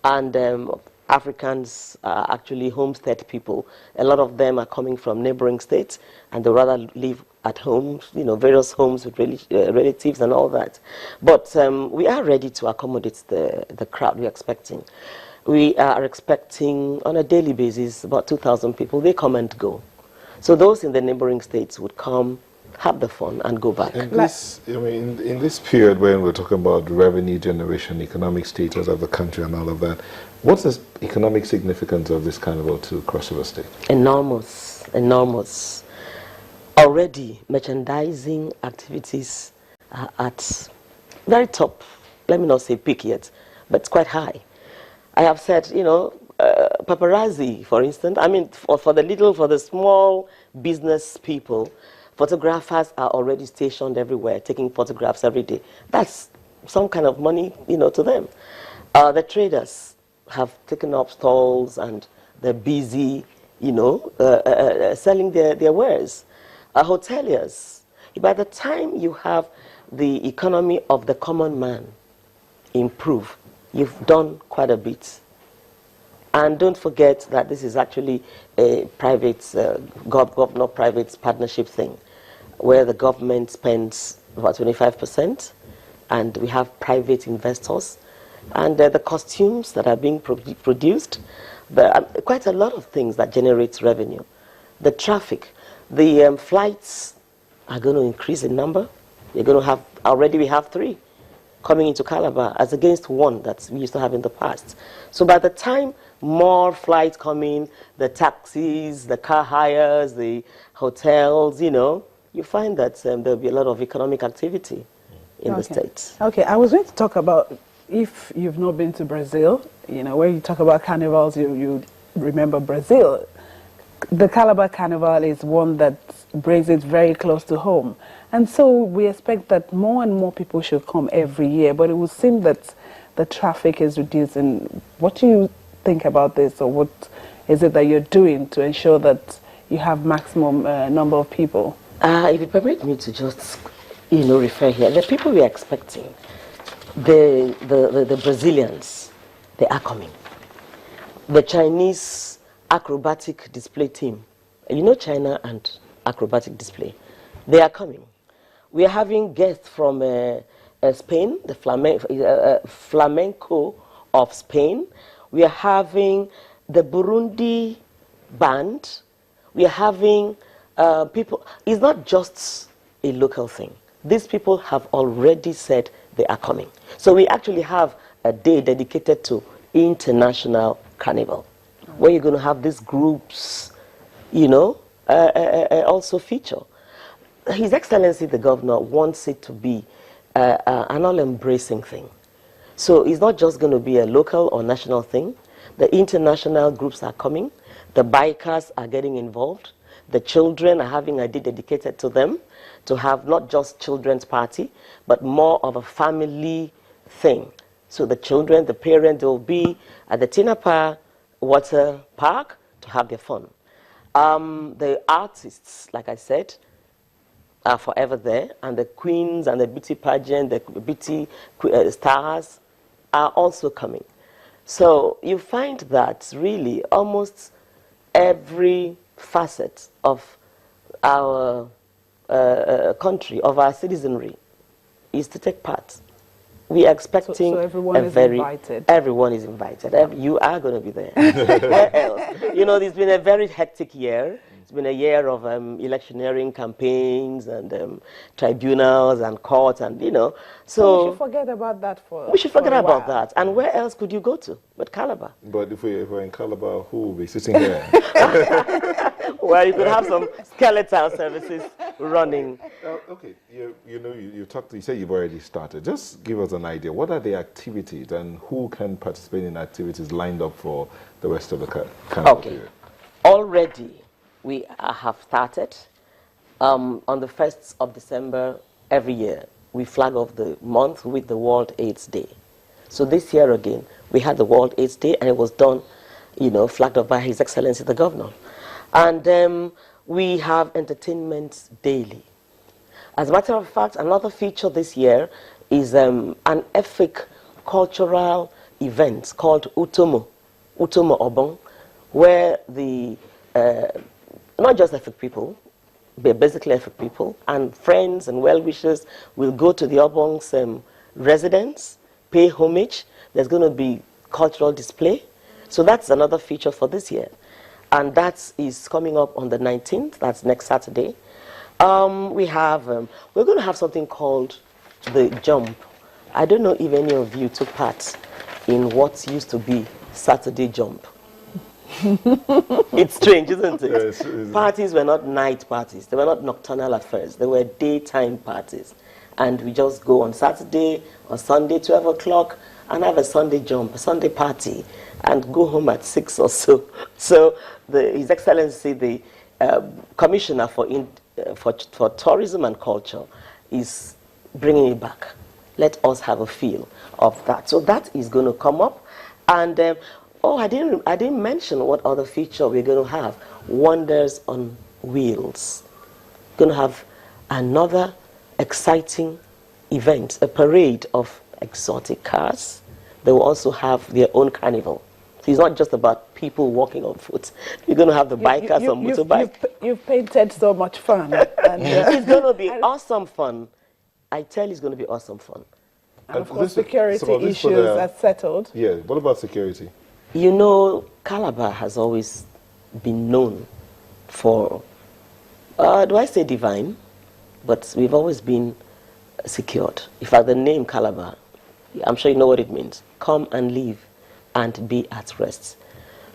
and Africans are actually homestead people. A lot of them are coming from neighboring states, and they rather live at home, various homes with relatives and all that. But we are ready to accommodate the crowd we're expecting. We are expecting on a daily basis about 2,000 people. They come and go. So those in the neighboring states would come, have the fun, and go back. In this period when we're talking about revenue generation, economic status of the country and all of that, what's the economic significance of this carnival to Cross River State? Enormous, enormous. Already, merchandising activities are at very top, let me not say peak yet, but it's quite high. I have said, paparazzi, for instance, for the small business people, photographers are already stationed everywhere, taking photographs every day. That's some kind of money, to them. The traders have taken up stalls and they're busy, selling their wares. Hoteliers, by the time you have the economy of the common man improve, you've done quite a bit. And don't forget that this is actually a private, government-private partnership thing, where the government spends about 25%, and we have private investors, and the costumes that are being produced, there are quite a lot of things that generate revenue. The traffic, the flights are going to increase in number. You're going to have, already we have 3 coming into Calabar as against 1 that we used to have in the past. So by the time more flights come in, the taxis, the car hires, the hotels, you find that there'll be a lot of economic activity in the States. Okay, I was going to talk about, if you've not been to Brazil, when you talk about carnivals, you remember Brazil. The Calabar Carnival is one that brings it very close to home. And so we expect that more and more people should come every year, but it would seem that the traffic is reducing. What do you think about this, or what is it that you're doing to ensure that you have maximum number of people? If you permit me to just, refer here, the people we are expecting, the Brazilians, they are coming. The Chinese acrobatic display team, China and acrobatic display, they are coming. We are having guests from Spain, the flamenco of Spain. We are having the Burundi band. We are having people. It's not just a local thing. These people have already said they are coming. So we actually have a day dedicated to International Carnival, where you're going to have these groups, also feature. His Excellency the Governor wants it to be an all-embracing thing. So it's not just going to be a local or national thing. The international groups are coming. The bikers are getting involved. The children are having a day dedicated to them, to have not just children's party, but more of a family thing. So the children, the parents will be at the Tinapa Water Park to have their fun. The artists, like I said, are forever there, and the queens and the beauty pageant, the beauty stars are also coming. So you find that really almost every facet of our country, of our citizenry, is to take part. We are expecting so everyone is invited. Everyone is invited. You are going to be there. Where else? It's been a very hectic year. It's been a year of electioneering campaigns and tribunals and courts and, So we should forget about that we should forget about that. And where else could you go to but Calabar? But if we're in Calabar, who will be sitting here? Well, you could have some skeletal services running. Okay, you say you've already started. Just give us an idea. What are the activities and who can participate in activities lined up for the rest of the carnival period? Already we have started. On the 1st of December every year, we flag off the month with the World AIDS Day. So this year again, we had the World AIDS Day, and it was done, flagged off by His Excellency the Governor. And we have entertainment daily. As a matter of fact, another feature this year is an ethnic cultural event called Utomo Obong, where the not just Efik people, but basically Efik people and friends and well-wishers will go to the Obong's residence, pay homage. There's going to be cultural display. So that's another feature for this year. And that is coming up on the 19th. That's next Saturday. We're going to have something called the Jump. I don't know if any of you took part in what used to be Saturday Jump. It's strange, isn't it? Yes, parties were not night parties. They were not nocturnal at first. They were daytime parties. And we just go on Saturday or Sunday, 12 o'clock, and have a Sunday jump, a Sunday party, and go home at 6 or so. So His Excellency, the Commissioner for Tourism and Culture, is bringing it back. Let us have a feel of that. So that is going to come up. And I didn't mention what other feature we're going to have. Wonders on Wheels. Going to have another exciting event, a parade of exotic cars. They will also have their own carnival. So it's not just about people walking on foot. You're going to have the bikers on motorbikes. You've painted so much fun. And, it's going to be awesome fun. I tell you, it's going to be awesome fun. And of course, security issues are settled. Yeah, what about security? You know, Calabar has always been known for, do I say divine? But we've always been secured. In fact, the name Calabar, I'm sure you know what it means. Come and live and be at rest.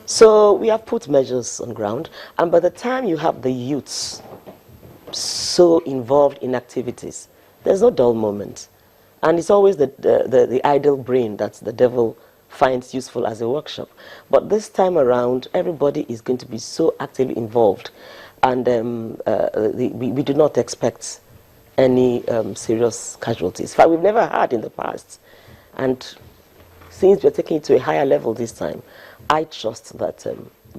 So we have put measures on ground, and by the time you have the youths so involved in activities, there's no dull moment. And it's always the idle brain that the devil finds useful as a workshop. But this time around, everybody is going to be so actively involved, and we do not expect any serious casualties. In fact, we've never had in the past. And since we're taking it to a higher level this time, I trust that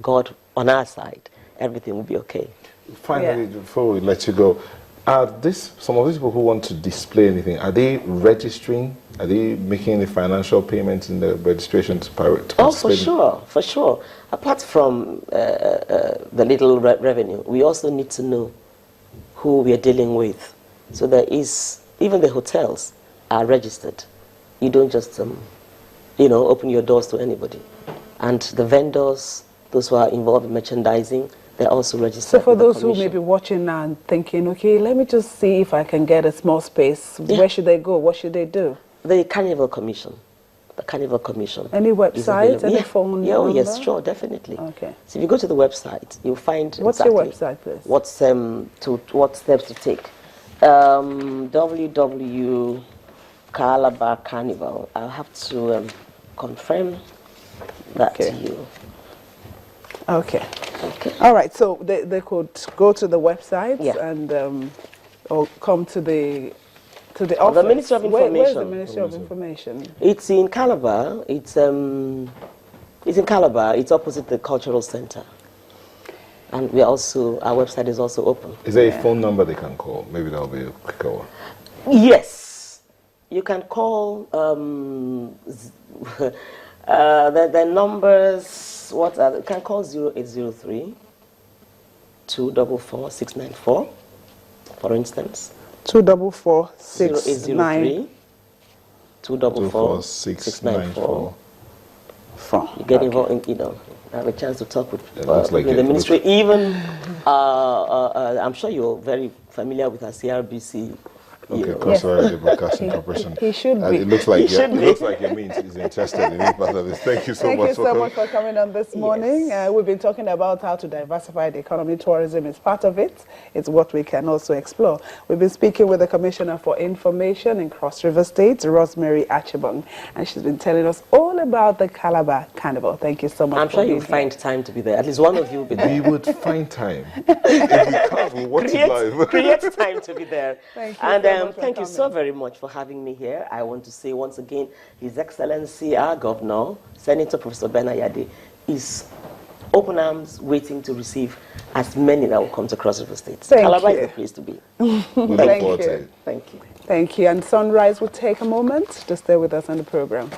God on our side, everything will be okay. Finally, before we let you go, some of these people who want to display anything, are they registering? Are they making any financial payments in the registration to participate? Oh, for sure. Apart from the little revenue, we also need to know who we are dealing with. So there is, even the hotels are registered. You don't just, open your doors to anybody. And the vendors, those who are involved in merchandising, they're also registered. So for those who may be watching now and thinking, okay, let me just see if I can get a small space, where should they go? What should they do? The Carnival Commission. The Carnival Commission. Any website, any phone number? Oh, yes, sure, definitely. Okay. So if you go to the website, you'll find What's your website, please? What steps to take. Calabar Carnival. I'll have to confirm that to you. Okay. All right. So they could go to the website and or come to the office. The Ministry of Information. Where's the Ministry of Information? It's in Calabar. It's in Calabar. It's opposite the Cultural Center. And our website is also open. Is there a phone number they can call? Maybe that'll be a quicker one. Yes. You can call the numbers. What are they? You can call 0803 244 694, for instance. 244 0803 244 694. You get involved in, have a chance to talk with the ministry. Even, I'm sure you're very familiar with our CRBC. Okay, Consolidated Broadcasting Corporation. He should be. It looks like your means is interested in this part of this. Thank you so much for coming on this morning. We've been talking about how to diversify the economy. Tourism is part of it. It's what we can also explore. We've been speaking with the Commissioner for Information in Cross River State, Rosemary Achibong, and she's been telling us all about the Calabar Carnival. Thank you so much. I'm sure you'll find time to be there. At least one of you will be there. We would find time. If we can't, we'll watch it live. Create time to be there. Thank you. Thank you so very much for having me here. I want to say once again, His Excellency, our Governor, Senator Professor Benayade, is open arms waiting to receive as many that will come to Cross River State. Calabar is the place to be. We look forward to it. Thank you. Thank you. And Sunrise will take a moment to stay with us on the program.